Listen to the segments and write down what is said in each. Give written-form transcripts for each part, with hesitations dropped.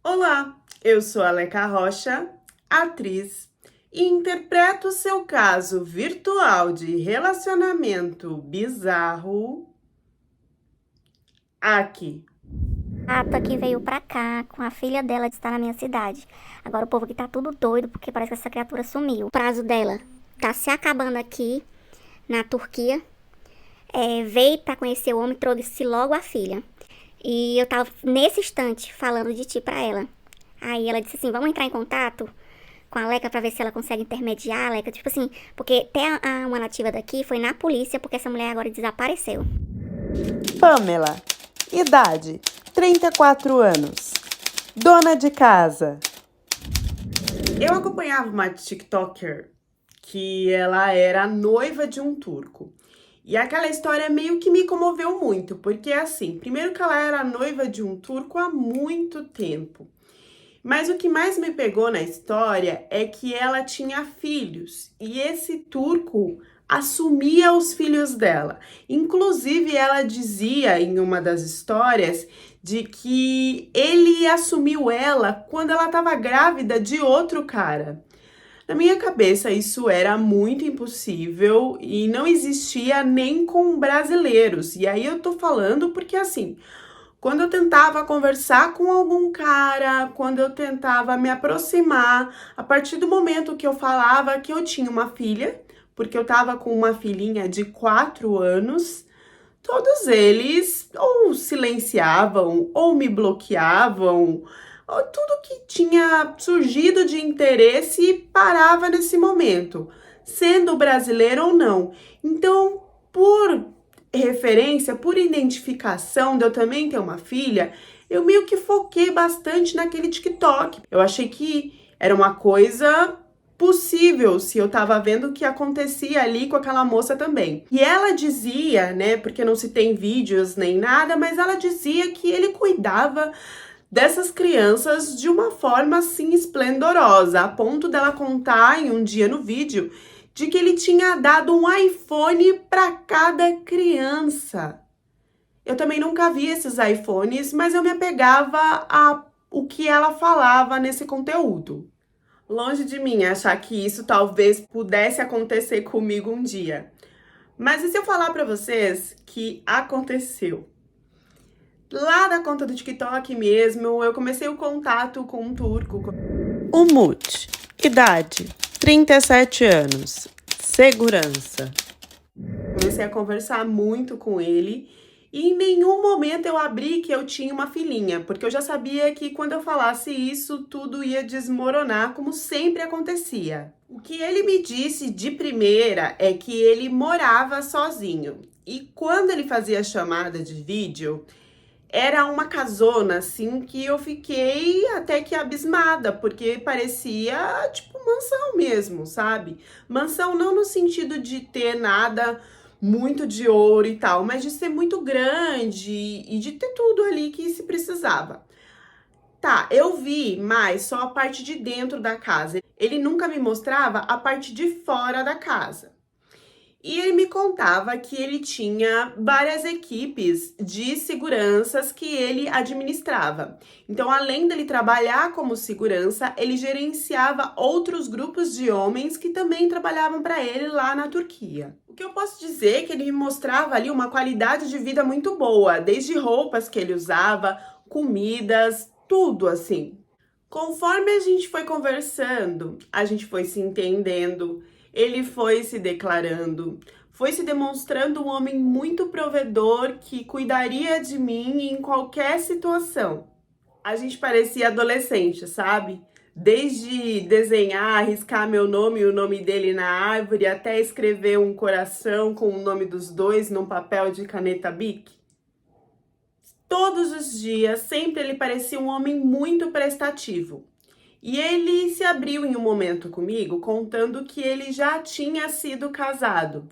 Olá, eu sou a Aleca Rocha, atriz, e interpreto seu caso virtual de relacionamento bizarro aqui. A Gata que veio pra cá com a filha dela de estar na minha cidade. Agora o povo aqui tá tudo doido porque parece que essa criatura sumiu. O prazo dela tá se acabando aqui na Turquia. Veio pra conhecer o homem, trouxe logo a filha. E eu tava nesse instante falando de ti pra ela. Aí ela disse assim: vamos entrar em contato com a Leca pra ver se ela consegue intermediar, Leca. Tipo assim, porque até uma nativa daqui foi na polícia porque essa mulher agora desapareceu. Pamela, idade 34 anos, dona de casa. Eu acompanhava uma TikToker que ela era noiva de um turco. E aquela história meio que me comoveu muito, porque assim, primeiro que ela era noiva de um turco há muito tempo. Mas o que mais me pegou na história é que ela tinha filhos e esse turco assumia os filhos dela. Inclusive, ela dizia em uma das histórias de que ele assumiu ela quando ela estava grávida de outro cara. Na minha cabeça, isso era muito impossível e não existia nem com brasileiros. E aí eu tô falando porque assim, quando eu tentava conversar com algum cara, quando eu tentava me aproximar, a partir do momento que eu falava que eu tinha uma filha, porque eu tava com uma filhinha de 4 anos, todos eles ou silenciavam ou me bloqueavam, ou tudo que tinha surgido de interesse parava nesse momento, sendo brasileiro ou não. Então, por referência, por identificação de eu também ter uma filha, eu meio que foquei bastante naquele TikTok. Eu achei que era uma coisa possível se eu tava vendo o que acontecia ali com aquela moça também. E ela dizia, né, porque não se tem vídeos nem nada, mas ela dizia que ele cuidava dessas crianças de uma forma assim esplendorosa, a ponto dela contar em um dia no vídeo de que ele tinha dado um iPhone para cada criança. Eu também nunca vi esses iPhones, mas eu me apegava a o que ela falava nesse conteúdo. Longe de mim achar que isso talvez pudesse acontecer comigo um dia. Mas e se eu falar para vocês que aconteceu? Lá da conta do TikTok mesmo, eu comecei o contato com um turco. Umut, idade 37 anos, segurança. Comecei a conversar muito com ele e em nenhum momento eu abri que eu tinha uma filhinha, porque eu já sabia que quando eu falasse isso, tudo ia desmoronar, como sempre acontecia. O que ele me disse de primeira é que ele morava sozinho. E quando ele fazia chamada de vídeo, era uma casona, assim, que eu fiquei até que abismada, porque parecia, tipo, mansão mesmo, sabe? Mansão não no sentido de ter nada muito de ouro e tal, mas de ser muito grande e de ter tudo ali que se precisava. Tá, eu vi mais só a parte de dentro da casa. Ele nunca me mostrava a parte de fora da casa. E ele me contava que ele tinha várias equipes de seguranças que ele administrava. Então, além dele trabalhar como segurança, ele gerenciava outros grupos de homens que também trabalhavam para ele lá na Turquia. O que eu posso dizer é que ele me mostrava ali uma qualidade de vida muito boa, desde roupas que ele usava, comidas, tudo assim. Conforme a gente foi conversando, a gente foi se entendendo, ele foi se declarando, foi se demonstrando um homem muito provedor que cuidaria de mim em qualquer situação. A gente parecia adolescente, sabe? Desde desenhar, riscar meu nome e o nome dele na árvore, até escrever um coração com o nome dos dois num papel de caneta Bic. Todos os dias, sempre ele parecia um homem muito prestativo. E ele se abriu em um momento comigo, contando que ele já tinha sido casado.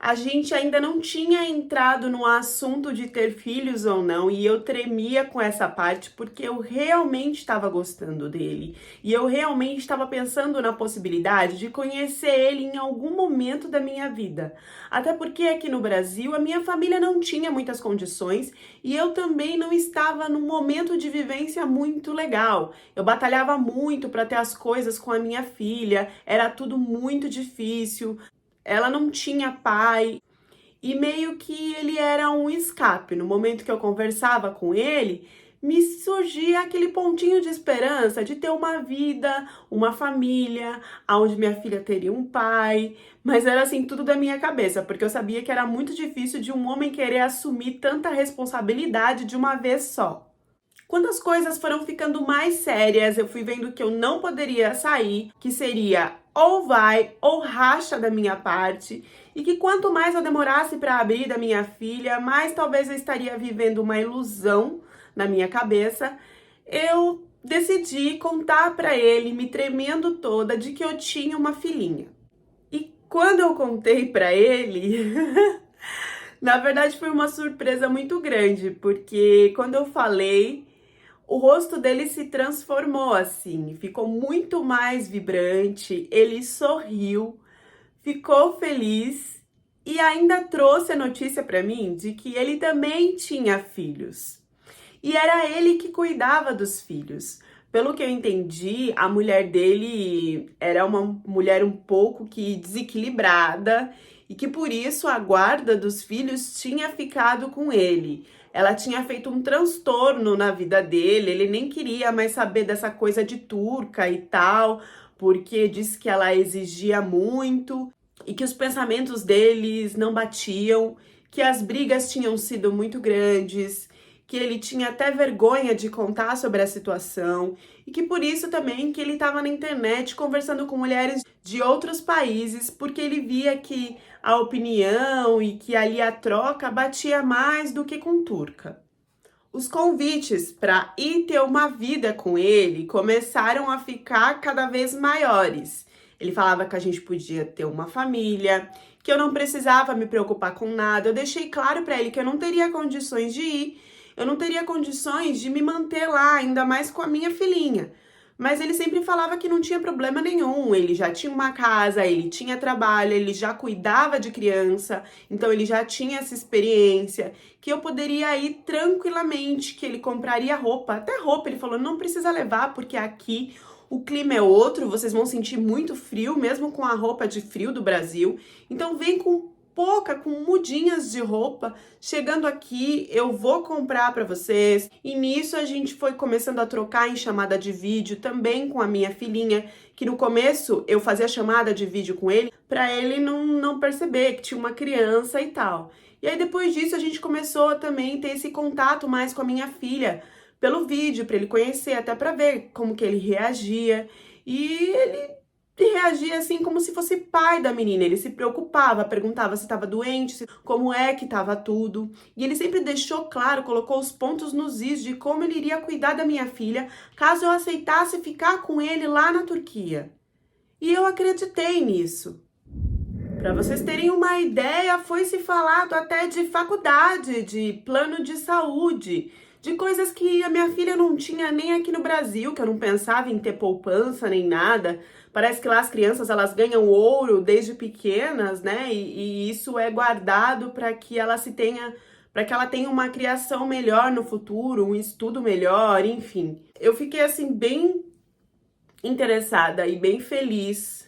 A gente ainda não tinha entrado no assunto de ter filhos ou não, e eu tremia com essa parte porque eu realmente estava gostando dele. E eu realmente estava pensando na possibilidade de conhecer ele em algum momento da minha vida. Até porque aqui no Brasil a minha família não tinha muitas condições e eu também não estava num momento de vivência muito legal. Eu batalhava muito para ter as coisas com a minha filha, era tudo muito difícil. Ela não tinha pai e meio que ele era um escape. No momento que eu conversava com ele, me surgia aquele pontinho de esperança de ter uma vida, uma família, onde minha filha teria um pai. Mas era assim tudo da minha cabeça, porque eu sabia que era muito difícil de um homem querer assumir tanta responsabilidade de uma vez só. Quando as coisas foram ficando mais sérias, eu fui vendo que eu não poderia sair, que seria ou vai ou racha da minha parte, e que quanto mais eu demorasse para abrir da minha filha, mais talvez eu estaria vivendo uma ilusão na minha cabeça. Eu decidi contar para ele, me tremendo toda, de que eu tinha uma filhinha. E quando eu contei para ele, na verdade foi uma surpresa muito grande, porque quando eu falei, o rosto dele se transformou assim, ficou muito mais vibrante, ele sorriu, ficou feliz e ainda trouxe a notícia para mim de que ele também tinha filhos. E era ele que cuidava dos filhos. Pelo que eu entendi, a mulher dele era uma mulher um pouco que desequilibrada e que por isso a guarda dos filhos tinha ficado com ele. Ela tinha feito um transtorno na vida dele, ele nem queria mais saber dessa coisa de turca e tal, porque disse que ela exigia muito e que os pensamentos deles não batiam, que as brigas tinham sido muito grandes, que ele tinha até vergonha de contar sobre a situação e que por isso também que ele estava na internet conversando com mulheres de outros países, porque ele via que a opinião e que ali a troca batia mais do que com turca. Os convites para ir ter uma vida com ele começaram a ficar cada vez maiores. Ele falava que a gente podia ter uma família, que eu não precisava me preocupar com nada. Eu deixei claro para ele que eu não teria condições de ir, eu não teria condições de me manter lá, ainda mais com a minha filhinha. Mas ele sempre falava que não tinha problema nenhum, ele já tinha uma casa, ele tinha trabalho, ele já cuidava de criança, então ele já tinha essa experiência, que eu poderia ir tranquilamente, que ele compraria roupa, até roupa, ele falou, não precisa levar, porque aqui o clima é outro, vocês vão sentir muito frio, mesmo com a roupa de frio do Brasil, então vem com mudinhas de roupa, chegando aqui eu vou comprar para vocês. E nisso a gente foi começando a trocar em chamada de vídeo também com a minha filhinha, que no começo eu fazia chamada de vídeo com ele para ele não perceber que tinha uma criança e tal. E aí depois disso a gente começou também a ter esse contato mais com a minha filha pelo vídeo, para ele conhecer, até para ver como que ele reagia. E ele reagia assim como se fosse pai da menina, ele se preocupava, perguntava se estava doente, como é que estava tudo, e ele sempre deixou claro, colocou os pontos nos is de como ele iria cuidar da minha filha, caso eu aceitasse ficar com ele lá na Turquia. E eu acreditei nisso. Para vocês terem uma ideia, foi se falado até de faculdade, de plano de saúde, de coisas que a minha filha não tinha nem aqui no Brasil, que eu não pensava em ter poupança nem nada. Parece que lá as crianças elas ganham ouro desde pequenas, né? E isso é guardado para que ela para que ela tenha uma criação melhor no futuro, um estudo melhor, enfim. Eu fiquei assim bem interessada e bem feliz,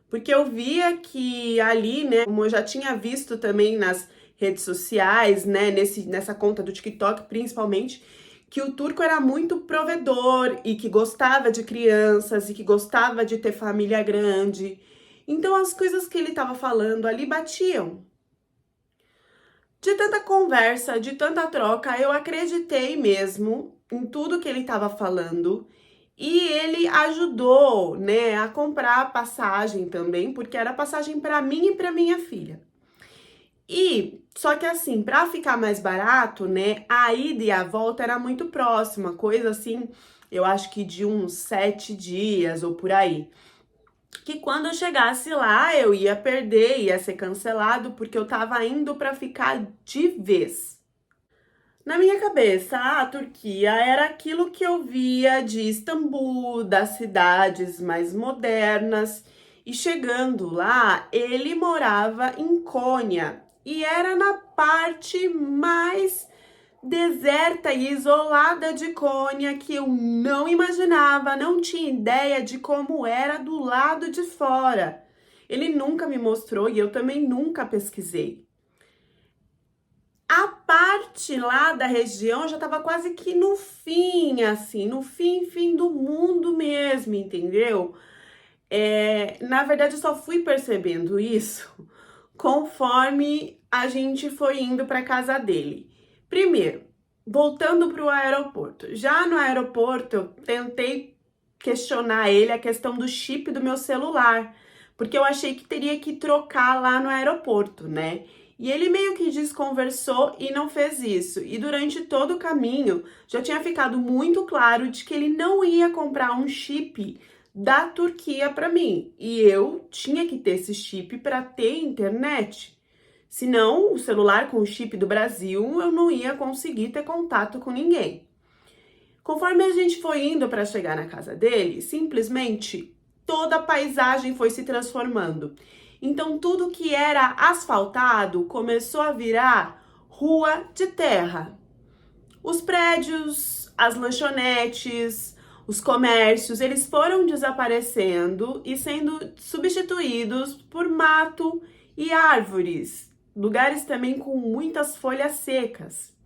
porque eu via que ali, né, como eu já tinha visto também nas redes sociais, né, nessa conta do TikTok principalmente, que o turco era muito provedor e que gostava de crianças e que gostava de ter família grande. Então as coisas que ele estava falando ali batiam. De tanta conversa, de tanta troca, eu acreditei mesmo em tudo que ele estava falando. E ele ajudou, né, a comprar a passagem também, porque era passagem para mim e para minha filha. E só que assim, para ficar mais barato, né, a ida e a volta era muito próxima, coisa assim, eu acho que de uns 7 dias ou por aí. que quando eu chegasse lá eu ia perder, ia ser cancelado, porque eu tava indo para ficar de vez. Na minha cabeça, a Turquia era aquilo que eu via de Istambul, das cidades mais modernas. E chegando lá, ele morava em Konya e era na parte mais deserta e isolada de Konya, que eu não imaginava, não tinha ideia de como era do lado de fora. Ele nunca me mostrou e eu também nunca pesquisei. A parte lá da região já estava quase que no fim, assim, no fim do mundo mesmo, entendeu? Na verdade, eu só fui percebendo isso conforme a gente foi indo para casa dele. Primeiro, voltando para o aeroporto. Já no aeroporto, eu tentei questionar ele a questão do chip do meu celular, porque eu achei que teria que trocar lá no aeroporto, né? E ele meio que desconversou e não fez isso. E durante todo o caminho já tinha ficado muito claro de que ele não ia comprar um chip da Turquia para mim. E eu tinha que ter esse chip para ter internet. Senão, o celular com o chip do Brasil, eu não ia conseguir ter contato com ninguém. Conforme a gente foi indo para chegar na casa dele, simplesmente toda a paisagem foi se transformando. Então, tudo que era asfaltado começou a virar rua de terra. Os prédios, as lanchonetes, os comércios, eles foram desaparecendo e sendo substituídos por mato e árvores, lugares também com muitas folhas secas.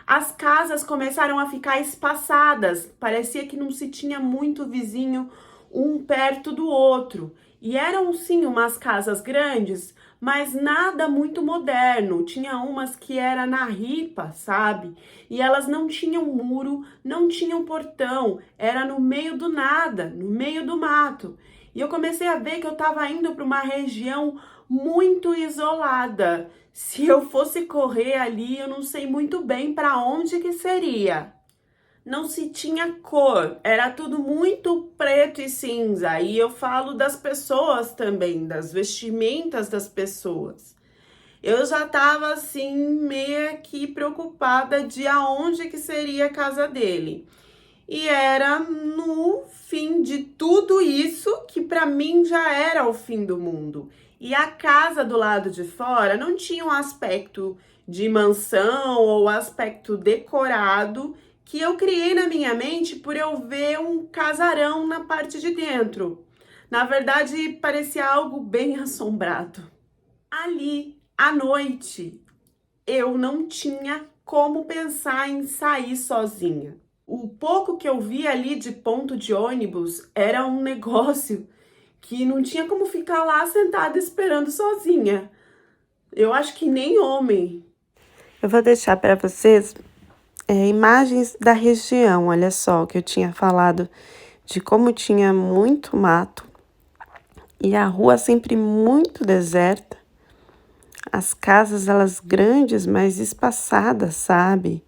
As casas começaram a ficar espaçadas, parecia que não se tinha muito vizinho um perto do outro. E eram sim umas casas grandes, mas nada muito moderno. Tinha umas que era na ripa, sabe? E elas não tinham muro, não tinham portão, era no meio do nada, no meio do mato. E eu comecei a ver que eu estava indo para uma região muito isolada. Se eu fosse correr ali, eu não sei muito bem para onde que seria. Não se tinha cor, era tudo muito preto e cinza. E eu falo das pessoas também, das vestimentas das pessoas. Eu já estava assim, meio que preocupada de aonde que seria a casa dele. E era no fim de tudo isso que para mim já era o fim do mundo. E a casa do lado de fora não tinha um aspecto de mansão ou aspecto decorado que eu criei na minha mente por eu ver um casarão na parte de dentro. Na verdade, parecia algo bem assombrado. Ali, à noite, eu não tinha como pensar em sair sozinha. O pouco que eu vi ali de ponto de ônibus era um negócio que não tinha como ficar lá sentada esperando sozinha. Eu acho que nem homem. Eu vou deixar para vocês imagens da região, olha só, que eu tinha falado de como tinha muito mato e a rua sempre muito deserta. As casas, elas grandes, mas espaçadas, sabe?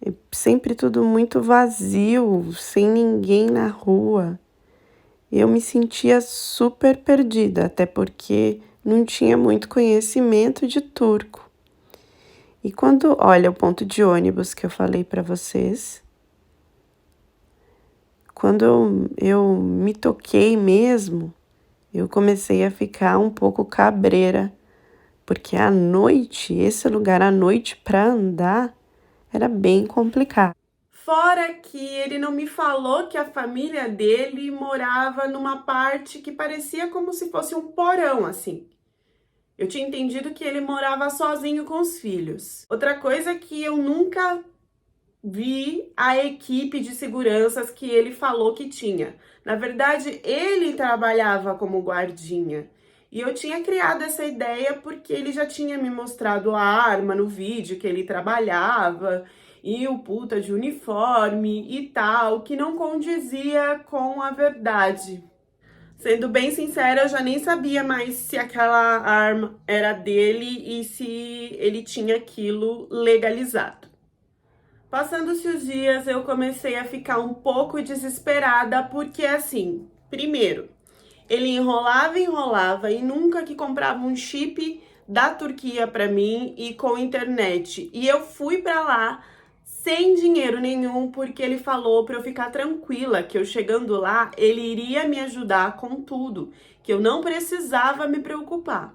E sempre tudo muito vazio, sem ninguém na rua. Eu me sentia super perdida, até porque não tinha muito conhecimento de turco. E quando olha o ponto de ônibus que eu falei para vocês, quando eu me toquei mesmo, eu comecei a ficar um pouco cabreira, porque à noite, esse lugar à noite para andar era bem complicado. Fora que ele não me falou que a família dele morava numa parte que parecia como se fosse um porão, assim. Eu tinha entendido que ele morava sozinho com os filhos. Outra coisa que eu nunca vi a equipe de seguranças que ele falou que tinha. Na verdade, ele trabalhava como guardinha. E eu tinha criado essa ideia porque ele já tinha me mostrado a arma no vídeo que ele trabalhava e o puta de uniforme e tal, que não condizia com a verdade. Sendo bem sincera, eu já nem sabia mais se aquela arma era dele e se ele tinha aquilo legalizado. Passando-se os dias, eu comecei a ficar um pouco desesperada, porque assim, primeiro, Ele enrolava e nunca que comprava um chip da Turquia para mim e com internet. E eu fui para lá sem dinheiro nenhum, porque ele falou para eu ficar tranquila, que eu chegando lá, ele iria me ajudar com tudo, que eu não precisava me preocupar.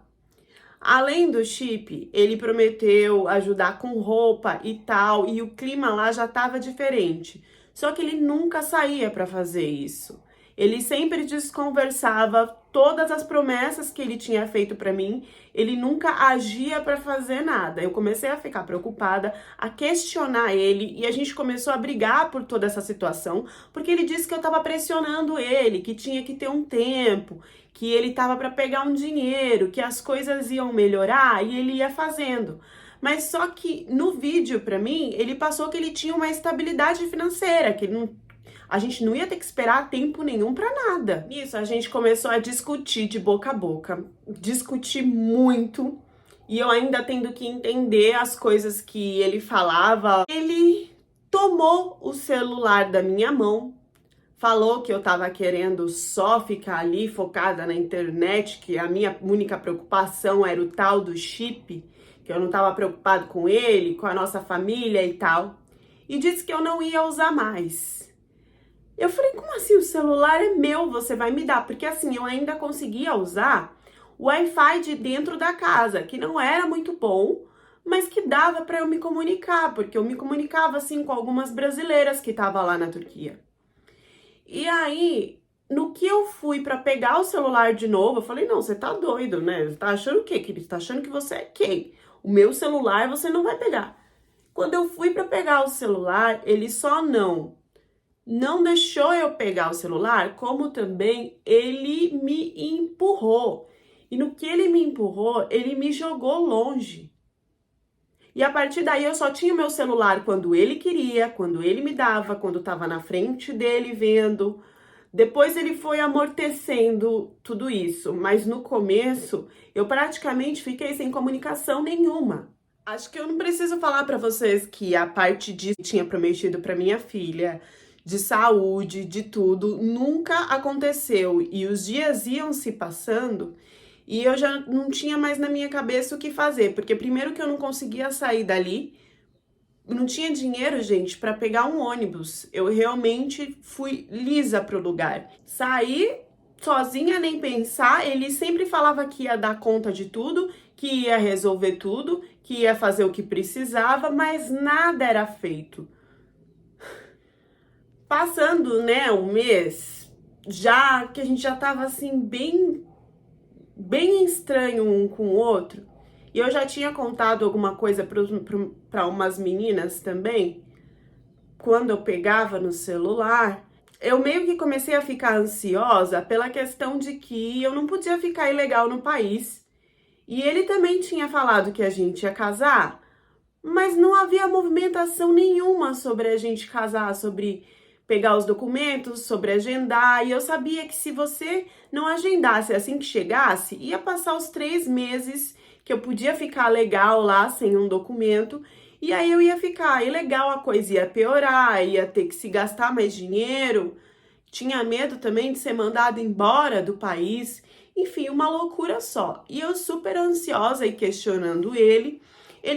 Além do chip, ele prometeu ajudar com roupa e tal, e o clima lá já estava diferente. Só que ele nunca saía para fazer isso. Ele sempre desconversava todas as promessas que ele tinha feito para mim, ele nunca agia para fazer nada. Eu comecei a ficar preocupada, a questionar ele, e a gente começou a brigar por toda essa situação, porque ele disse que eu estava pressionando ele, que tinha que ter um tempo, que ele estava para pegar um dinheiro, que as coisas iam melhorar e ele ia fazendo. Mas só que no vídeo, para mim, ele passou que ele tinha uma estabilidade financeira, que a gente não ia ter que esperar tempo nenhum para nada. Nisso, a gente começou a discutir de boca a boca, discutir muito, e eu ainda tendo que entender as coisas que ele falava. Ele tomou o celular da minha mão, falou que eu tava querendo só ficar ali focada na internet, que a minha única preocupação era o tal do chip, que eu não tava preocupado com ele, com a nossa família e tal. E disse que eu não ia usar mais. Eu falei, como assim? O celular é meu, você vai me dar? Porque assim, eu ainda conseguia usar o Wi-Fi de dentro da casa, que não era muito bom, mas que dava para eu me comunicar, porque eu me comunicava assim com algumas brasileiras que estavam lá na Turquia. E aí, no que eu fui para pegar o celular de novo, eu falei, não, você tá doido, né? Você tá achando o quê, querido? Você tá achando que você é quem? O meu celular você não vai pegar. Quando eu fui para pegar o celular, ele só não deixou eu pegar o celular, como também ele me empurrou. E no que ele me empurrou, ele me jogou longe. E a partir daí eu só tinha o meu celular quando ele queria, quando ele me dava, quando estava na frente dele vendo. Depois ele foi amortecendo tudo isso, mas no começo eu praticamente fiquei sem comunicação nenhuma. Acho que eu não preciso falar para vocês que a parte disso que tinha prometido para minha filha, de saúde, de tudo, nunca aconteceu. E os dias iam se passando e eu já não tinha mais na minha cabeça o que fazer. Porque primeiro que eu não conseguia sair dali, não tinha dinheiro, gente, para pegar um ônibus. Eu realmente fui lisa pro lugar. Saí sozinha, nem pensar. Ele sempre falava que ia dar conta de tudo, que ia resolver tudo, que ia fazer o que precisava, mas nada era feito. Passando, né, um mês, já que a gente já tava assim bem estranho um com o outro, e eu já tinha contado alguma coisa para umas meninas também, quando eu pegava no celular, eu meio que comecei a ficar ansiosa pela questão de que eu não podia ficar ilegal no país. E ele também tinha falado que a gente ia casar, mas não havia movimentação nenhuma sobre a gente casar, sobre pegar os documentos, sobre agendar, e eu sabia que se você não agendasse assim que chegasse, ia passar os 3 meses que eu podia ficar legal lá sem um documento, e aí eu ia ficar ilegal, a coisa ia piorar, ia ter que se gastar mais dinheiro, tinha medo também de ser mandado embora do país, enfim, uma loucura só. E eu super ansiosa e questionando ele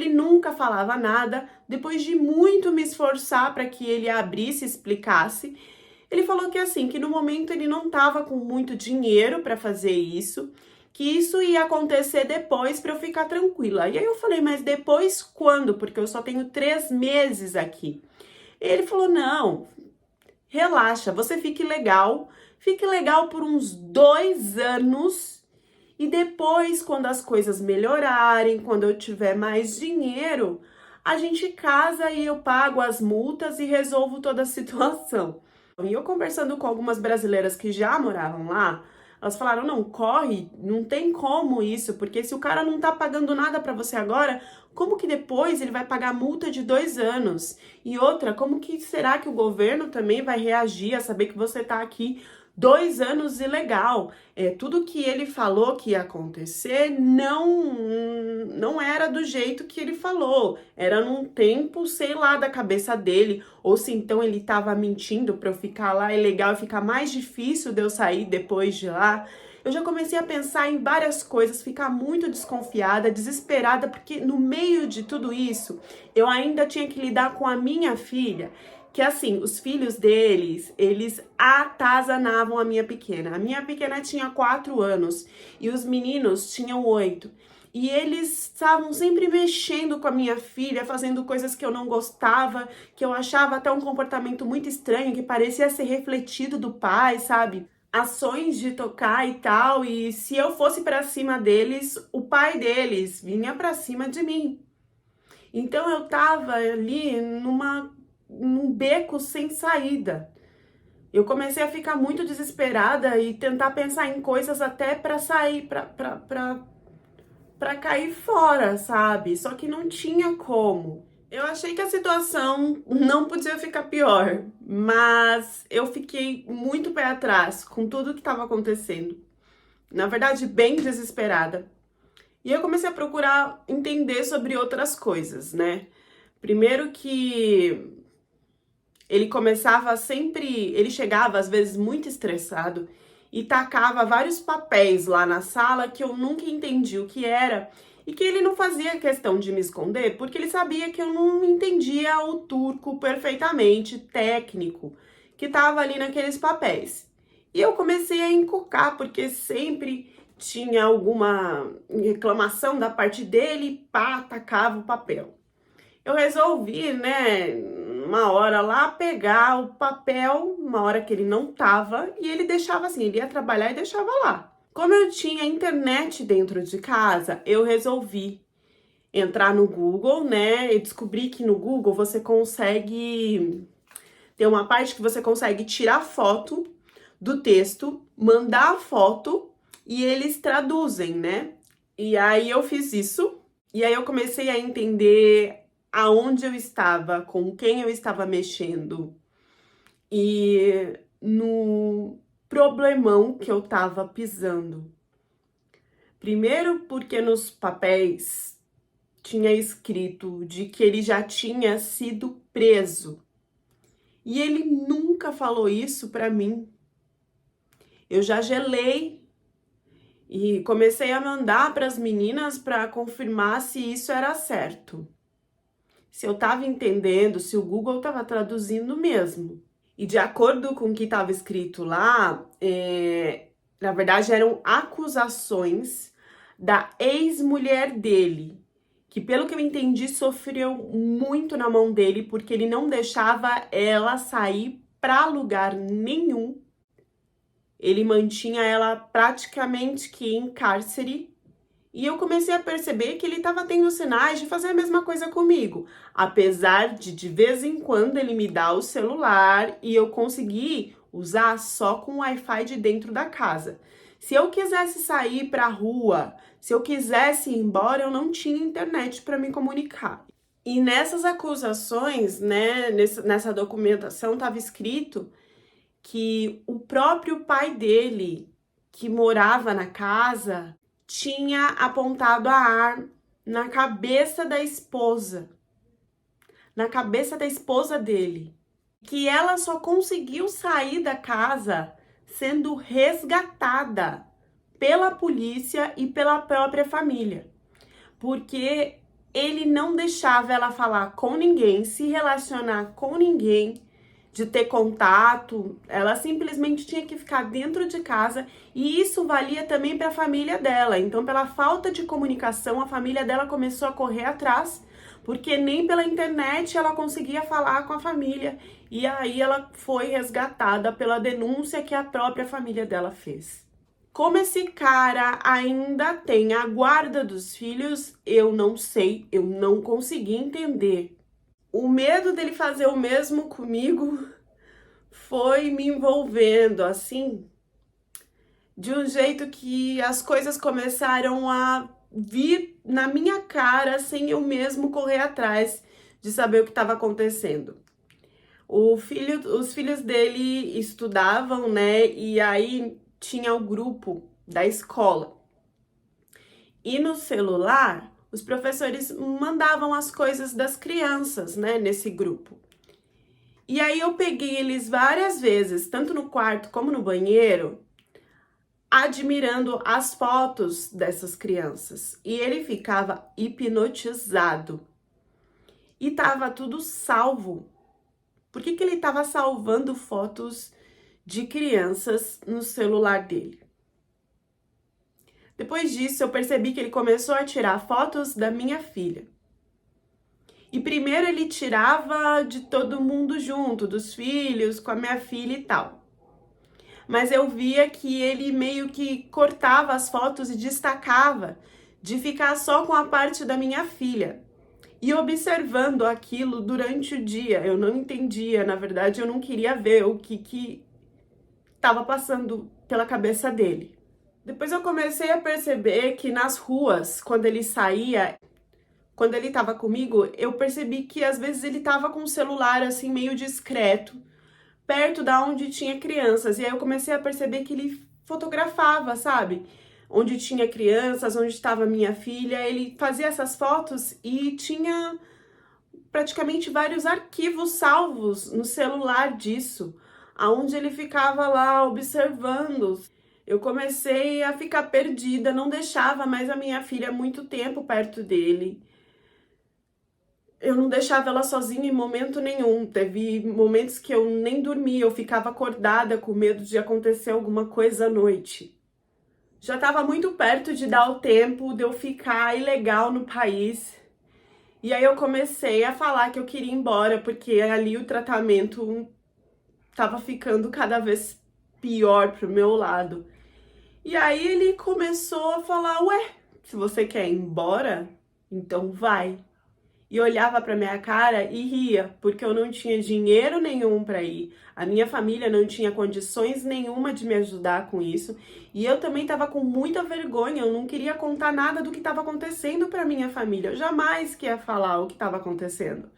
nunca falava nada. Depois de muito me esforçar para que ele abrisse e explicasse, ele falou que assim, que no momento ele não estava com muito dinheiro para fazer isso, que isso ia acontecer depois para eu ficar tranquila. E aí eu falei, mas depois quando? Porque eu só tenho 3 meses aqui. Ele falou, não, relaxa, você fique legal por uns 2 anos. E depois, quando as coisas melhorarem, quando eu tiver mais dinheiro, a gente casa e eu pago as multas e resolvo toda a situação. E eu conversando com algumas brasileiras que já moravam lá, elas falaram, não, corre, não tem como isso, porque se o cara não tá pagando nada pra você agora, como que depois ele vai pagar multa de 2 anos? E outra, como que será que o governo também vai reagir a saber que você tá aqui 2 anos ilegal. Tudo que ele falou que ia acontecer não era do jeito que ele falou. Era num tempo, sei lá, da cabeça dele. Ou se então ele tava mentindo pra eu ficar lá ilegal e ficar mais difícil de eu sair depois de lá. Eu já comecei a pensar em várias coisas, ficar muito desconfiada, desesperada, porque no meio de tudo isso, eu ainda tinha que lidar com a minha filha. Que assim, os filhos deles, eles atazanavam a minha pequena. A minha pequena tinha 4 anos e os meninos tinham 8. E eles estavam sempre mexendo com a minha filha, fazendo coisas que eu não gostava, que eu achava até um comportamento muito estranho, que parecia ser refletido do pai, sabe? Ações de tocar e tal, e se eu fosse pra cima deles, o pai deles vinha pra cima de mim. Então eu tava ali num beco sem saída. Eu comecei a ficar muito desesperada e tentar pensar em coisas até pra sair, pra cair fora, sabe? Só que não tinha como. Eu achei que a situação não podia ficar pior, mas eu fiquei muito pé atrás com tudo que estava acontecendo. Na verdade, bem desesperada. E eu comecei a procurar entender sobre outras coisas, né? Primeiro que ele chegava às vezes muito estressado e tacava vários papéis lá na sala que eu nunca entendi o que era e que ele não fazia questão de me esconder porque ele sabia que eu não entendia o turco perfeitamente técnico que estava ali naqueles papéis. E eu comecei a encucar porque sempre tinha alguma reclamação da parte dele e pá, tacava o papel. Eu resolvi, né, uma hora lá, pegar o papel, uma hora que ele não tava, e ele deixava assim, ele ia trabalhar e deixava lá. Como eu tinha internet dentro de casa, eu resolvi entrar no Google, né, e descobri que no Google você consegue, tem uma parte que você consegue tirar foto do texto, mandar a foto e eles traduzem, né? E aí eu fiz isso, e aí eu comecei a entender aonde eu estava, com quem eu estava mexendo e no problemão que eu estava pisando. Primeiro porque nos papéis tinha escrito de que ele já tinha sido preso. E ele nunca falou isso para mim. Eu já gelei e comecei a mandar para as meninas para confirmar se isso era certo. Se eu estava entendendo, se o Google estava traduzindo mesmo. E de acordo com o que estava escrito lá, na verdade eram acusações da ex-mulher dele, que pelo que eu entendi sofreu muito na mão dele porque ele não deixava ela sair para lugar nenhum. Ele mantinha ela praticamente que em cárcere. E eu comecei a perceber que ele estava tendo sinais de fazer a mesma coisa comigo. Apesar de vez em quando, ele me dá o celular e eu conseguir usar só com o Wi-Fi de dentro da casa. Se eu quisesse sair para a rua, se eu quisesse ir embora, eu não tinha internet para me comunicar. E nessas acusações, né, nessa documentação, estava escrito que o próprio pai dele, que morava na casa, tinha apontado a arma na cabeça da esposa dele, que ela só conseguiu sair da casa sendo resgatada pela polícia e pela própria família, porque ele não deixava ela falar com ninguém, se relacionar com ninguém, de ter contato, ela simplesmente tinha que ficar dentro de casa e isso valia também para a família dela. Então, pela falta de comunicação, a família dela começou a correr atrás, porque nem pela internet ela conseguia falar com a família e aí ela foi resgatada pela denúncia que a própria família dela fez. Como esse cara ainda tem a guarda dos filhos, eu não sei, eu não consegui entender. O medo dele fazer o mesmo comigo foi me envolvendo, assim, de um jeito que as coisas começaram a vir na minha cara sem eu mesmo correr atrás de saber o que estava acontecendo. Os filhos dele estudavam, né? E aí tinha o grupo da escola. E no celular, os professores mandavam as coisas das crianças, né, nesse grupo. E aí eu peguei eles várias vezes, tanto no quarto como no banheiro, admirando as fotos dessas crianças. E ele ficava hipnotizado. E tava tudo salvo. Por que ele estava salvando fotos de crianças no celular dele? Depois disso, eu percebi que ele começou a tirar fotos da minha filha. E primeiro ele tirava de todo mundo junto, dos filhos, com a minha filha e tal. Mas eu via que ele meio que cortava as fotos e destacava, de ficar só com a parte da minha filha. E observando aquilo durante o dia, eu não entendia, na verdade eu não queria ver o que estava passando pela cabeça dele. Depois eu comecei a perceber que nas ruas, quando ele saía, quando ele estava comigo, eu percebi que às vezes ele estava com o celular assim meio discreto, perto da onde tinha crianças. E aí eu comecei a perceber que ele fotografava, sabe? Onde tinha crianças, onde estava minha filha, ele fazia essas fotos e tinha praticamente vários arquivos salvos no celular disso, aonde ele ficava lá observando. Eu comecei a ficar perdida, não deixava mais a minha filha muito tempo perto dele. Eu não deixava ela sozinha em momento nenhum. Teve momentos que eu nem dormia, eu ficava acordada com medo de acontecer alguma coisa à noite. Já estava muito perto de dar o tempo de eu ficar ilegal no país. E aí eu comecei a falar que eu queria ir embora, porque ali o tratamento estava ficando cada vez pior pro meu lado. E aí ele começou a falar, ué, se você quer ir embora, então vai. E olhava pra minha cara e ria, porque eu não tinha dinheiro nenhum para ir. A minha família não tinha condições nenhuma de me ajudar com isso. E eu também estava com muita vergonha, eu não queria contar nada do que estava acontecendo para minha família. Eu jamais queria falar o que estava acontecendo.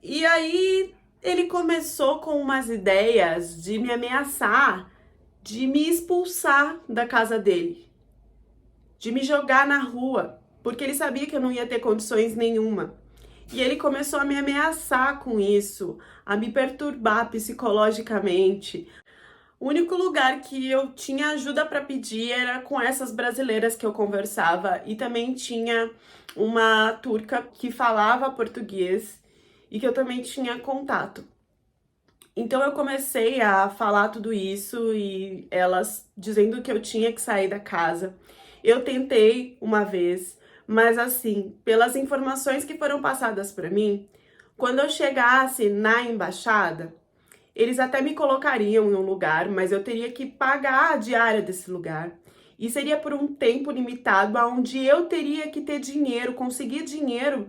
E aí ele começou com umas ideias de me ameaçar, de me expulsar da casa dele, de me jogar na rua, porque ele sabia que eu não ia ter condições nenhuma. E ele começou a me ameaçar com isso, a me perturbar psicologicamente. O único lugar que eu tinha ajuda para pedir era com essas brasileiras que eu conversava, e também tinha uma turca que falava português e que eu também tinha contato. Então eu comecei a falar tudo isso e elas dizendo que eu tinha que sair da casa. Eu tentei uma vez, mas assim, pelas informações que foram passadas para mim, quando eu chegasse na embaixada, eles até me colocariam em um lugar, mas eu teria que pagar a diária desse lugar. E seria por um tempo limitado, onde eu teria que ter dinheiro, conseguir dinheiro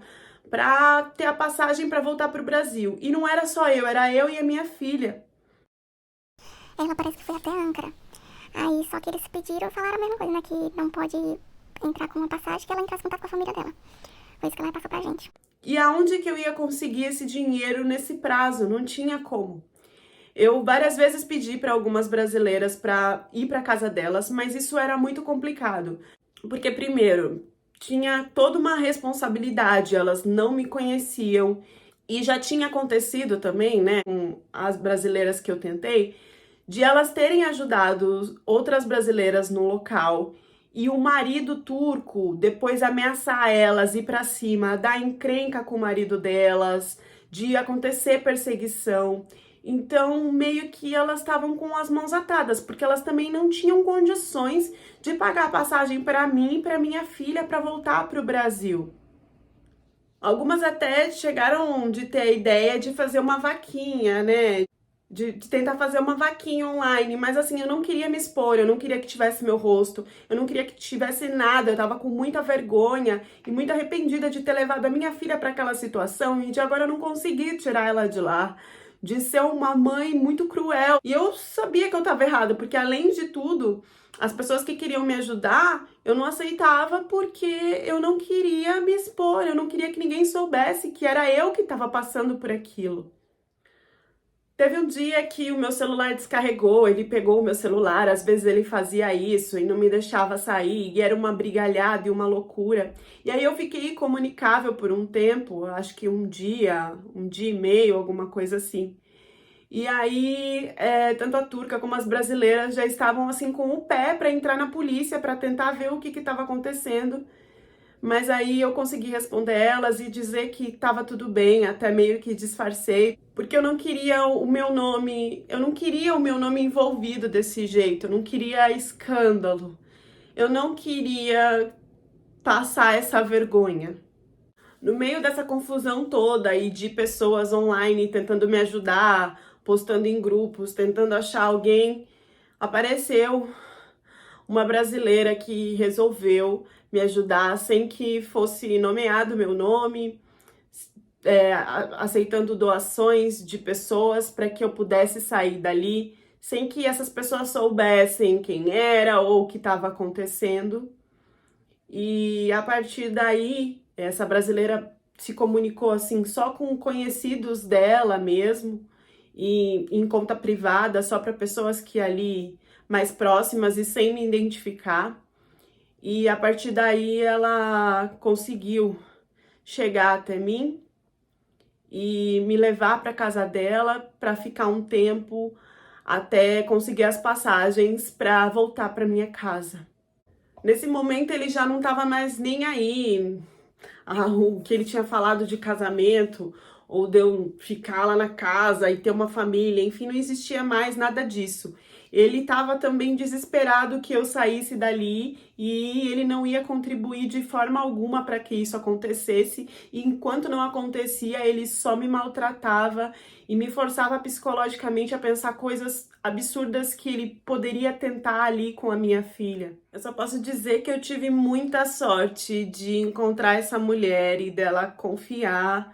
para ter a passagem para voltar para o Brasil. E não era só eu, era eu e a minha filha. Ela parece que foi até Ankara. Aí só que eles pediram, falaram a mesma coisa, né? Que não pode entrar com uma passagem, que ela entrasse em contato com a família dela. Foi isso que ela passou pra gente. E aonde que eu ia conseguir esse dinheiro nesse prazo? Não tinha como. Eu várias vezes pedi para algumas brasileiras para ir para casa delas, mas isso era muito complicado. Porque, primeiro, tinha toda uma responsabilidade, elas não me conheciam. E já tinha acontecido também, né, com as brasileiras que eu tentei, de elas terem ajudado outras brasileiras no local e o marido turco depois ameaçar elas, ir pra cima, dar encrenca com o marido delas, de acontecer perseguição. Então, meio que elas estavam com as mãos atadas, porque elas também não tinham condições de pagar a passagem para mim e para minha filha para voltar para o Brasil. Algumas até chegaram de ter a ideia de fazer uma vaquinha, né? De tentar fazer uma vaquinha online, mas assim, eu não queria me expor, eu não queria que tivesse meu rosto, eu não queria que tivesse nada, eu tava com muita vergonha e muito arrependida de ter levado a minha filha para aquela situação e de agora eu não conseguir tirar ela de lá, de ser uma mãe muito cruel. E eu sabia que eu tava errada, porque além de tudo, as pessoas que queriam me ajudar, eu não aceitava porque eu não queria me expor, eu não queria que ninguém soubesse que era eu que tava passando por aquilo. Teve um dia que o meu celular descarregou, ele pegou o meu celular, às vezes ele fazia isso e não me deixava sair, e era uma brigalhada e uma loucura. E aí eu fiquei incomunicável por um tempo, acho que um dia e meio, alguma coisa assim. E aí, tanto a turca como as brasileiras já estavam assim com o pé para entrar na polícia para tentar ver o que estava acontecendo. Mas aí eu consegui responder elas e dizer que estava tudo bem, até meio que disfarcei, porque eu não queria o meu nome, eu não queria o meu nome envolvido desse jeito, eu não queria escândalo, eu não queria passar essa vergonha. No meio dessa confusão toda e de pessoas online tentando me ajudar, postando em grupos, tentando achar alguém, apareceu uma brasileira que resolveu me ajudar sem que fosse nomeado meu nome, aceitando doações de pessoas para que eu pudesse sair dali, sem que essas pessoas soubessem quem era ou o que estava acontecendo. E a partir daí, essa brasileira se comunicou assim só com conhecidos dela mesmo e em conta privada, só para pessoas que ali mais próximas e sem me identificar. E a partir daí ela conseguiu chegar até mim e me levar para casa dela para ficar um tempo até conseguir as passagens para voltar para minha casa. Nesse momento ele já não estava mais nem aí. O que ele tinha falado de casamento ou de eu ficar lá na casa e ter uma família, enfim, não existia mais nada disso. Ele estava também desesperado que eu saísse dali e ele não ia contribuir de forma alguma para que isso acontecesse. E enquanto não acontecia, ele só me maltratava e me forçava psicologicamente a pensar coisas absurdas que ele poderia tentar ali com a minha filha. Eu só posso dizer que eu tive muita sorte de encontrar essa mulher e dela confiar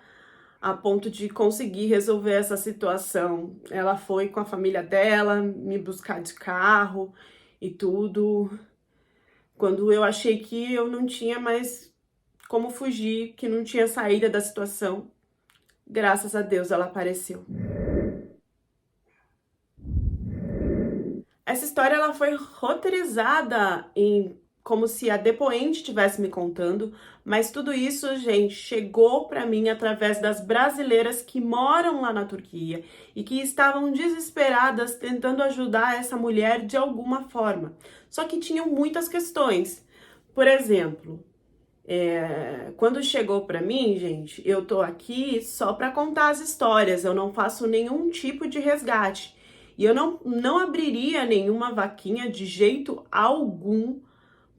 a ponto de conseguir resolver essa situação. Ela foi com a família dela me buscar de carro e tudo. Quando eu achei que eu não tinha mais como fugir, que não tinha saída da situação, graças a Deus ela apareceu. Essa história ela foi roteirizada como se a depoente estivesse me contando, mas tudo isso, gente, chegou para mim através das brasileiras que moram lá na Turquia e que estavam desesperadas tentando ajudar essa mulher de alguma forma. Só que tinham muitas questões. Por exemplo, quando chegou para mim, gente, eu tô aqui só para contar as histórias, eu não faço nenhum tipo de resgate. E eu não abriria nenhuma vaquinha de jeito algum,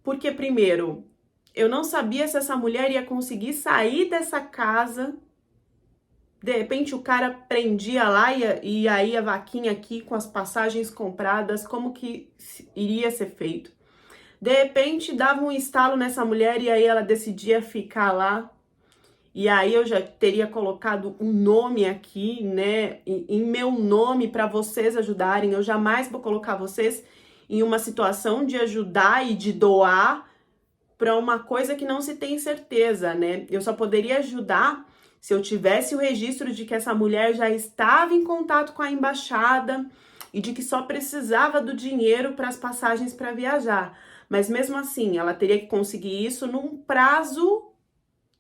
porque, primeiro, eu não sabia se essa mulher ia conseguir sair dessa casa. De repente, o cara prendia lá e aí a vaquinha aqui com as passagens compradas, como que iria ser feito? De repente, dava um estalo nessa mulher e aí ela decidia ficar lá. E aí eu já teria colocado um nome aqui, né, em meu nome para vocês ajudarem. Eu jamais vou colocar vocês em uma situação de ajudar e de doar para uma coisa que não se tem certeza, né? Eu só poderia ajudar se eu tivesse o registro de que essa mulher já estava em contato com a embaixada e de que só precisava do dinheiro para as passagens para viajar. Mas mesmo assim, ela teria que conseguir isso num prazo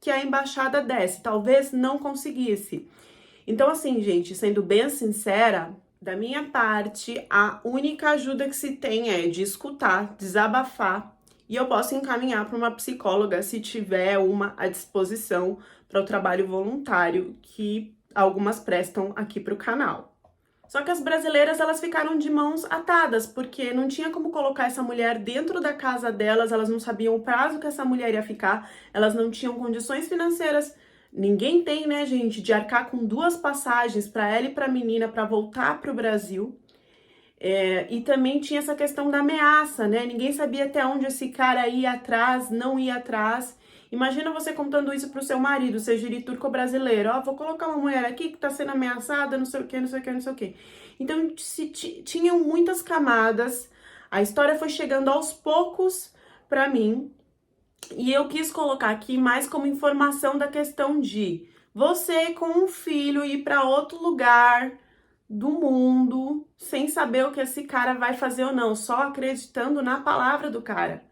que a embaixada desse, talvez não conseguisse. Então, assim, gente, sendo bem sincera, da minha parte, a única ajuda que se tem é de escutar, desabafar, e eu posso encaminhar para uma psicóloga se tiver uma à disposição para o trabalho voluntário que algumas prestam aqui para o canal. Só que as brasileiras, elas ficaram de mãos atadas, porque não tinha como colocar essa mulher dentro da casa delas, elas não sabiam o prazo que essa mulher ia ficar, elas não tinham condições financeiras. Ninguém tem, né, gente, de arcar com 2 passagens para ela e para a menina para voltar para o Brasil. E também tinha essa questão da ameaça, né? Ninguém sabia até onde esse cara ia atrás, não ia atrás. Imagina você contando isso pro seu marido, seja ele turco ou brasileiro. Ó, vou colocar uma mulher aqui que tá sendo ameaçada, não sei o que, não sei o que, não sei o que. Então, tinham muitas camadas. A história foi chegando aos poucos pra mim. E eu quis colocar aqui mais como informação da questão de você com um filho ir pra outro lugar, do mundo sem saber o que esse cara vai fazer ou não, só acreditando na palavra do cara.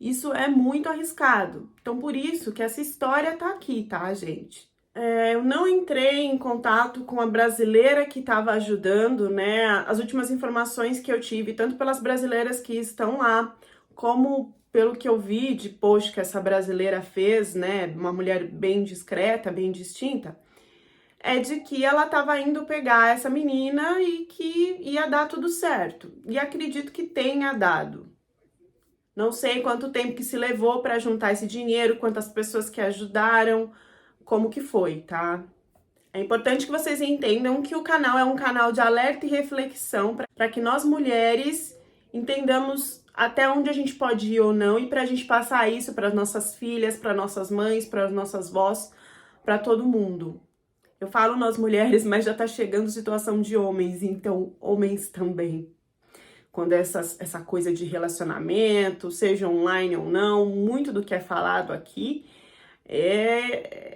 Isso é muito arriscado. Então, por isso que essa história tá aqui, tá, gente? Eu não entrei em contato com a brasileira que estava ajudando, né? As últimas informações que eu tive, tanto pelas brasileiras que estão lá, como pelo que eu vi de post que essa brasileira fez, né? Uma mulher bem discreta, bem distinta, é de que ela estava indo pegar essa menina e que ia dar tudo certo. E acredito que tenha dado. Não sei quanto tempo que se levou para juntar esse dinheiro, quantas pessoas que ajudaram, como que foi, tá? É importante que vocês entendam que o canal é um canal de alerta e reflexão para que nós mulheres entendamos até onde a gente pode ir ou não e para a gente passar isso para as nossas filhas, para nossas mães, para as nossas vós, para todo mundo. Eu falo nós mulheres, mas já tá chegando situação de homens, então homens também. Quando essa coisa de relacionamento, seja online ou não, muito do que é falado aqui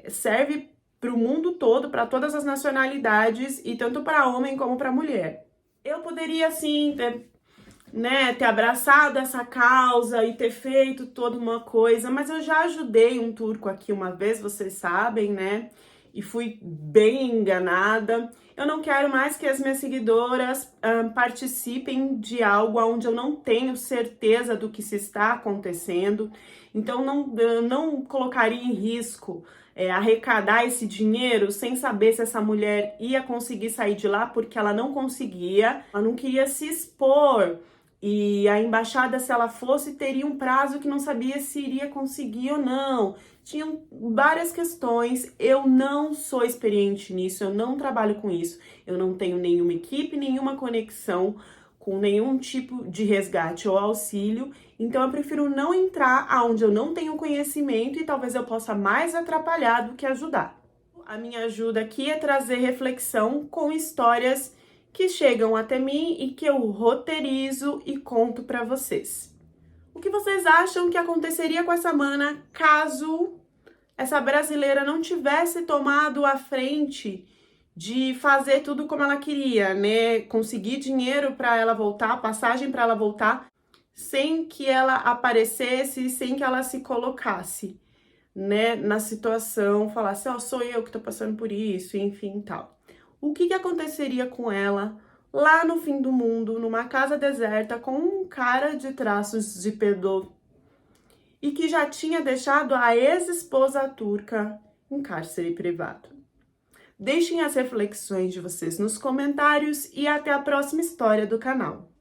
serve para o mundo todo, para todas as nacionalidades, e tanto para homem como para mulher. Eu poderia, sim, ter abraçado essa causa e ter feito toda uma coisa, mas eu já ajudei um turco aqui uma vez, vocês sabem, né? E fui bem enganada. Eu não quero mais que as minhas seguidoras participem de algo onde eu não tenho certeza do que se está acontecendo. Então, não colocaria em risco arrecadar esse dinheiro sem saber se essa mulher ia conseguir sair de lá, porque ela não conseguia, ela não queria se expor. E a embaixada, se ela fosse, teria um prazo que não sabia se iria conseguir ou não. Tinham várias questões, eu não sou experiente nisso, eu não trabalho com isso. Eu não tenho nenhuma equipe, nenhuma conexão com nenhum tipo de resgate ou auxílio. Então eu prefiro não entrar aonde eu não tenho conhecimento e talvez eu possa mais atrapalhar do que ajudar. A minha ajuda aqui é trazer reflexão com histórias que chegam até mim e que eu roteirizo e conto para vocês. O que vocês acham que aconteceria com essa mana caso essa brasileira não tivesse tomado a frente de fazer tudo como ela queria, né? Conseguir dinheiro para ela voltar, passagem para ela voltar, sem que ela aparecesse, sem que ela se colocasse, né, na situação, falasse, sou eu que tô passando por isso, enfim, tal. O que aconteceria com ela lá no fim do mundo, numa casa deserta, com um cara de traços de pedófilo e que já tinha deixado a ex-esposa turca em cárcere privado? Deixem as reflexões de vocês nos comentários e até a próxima história do canal.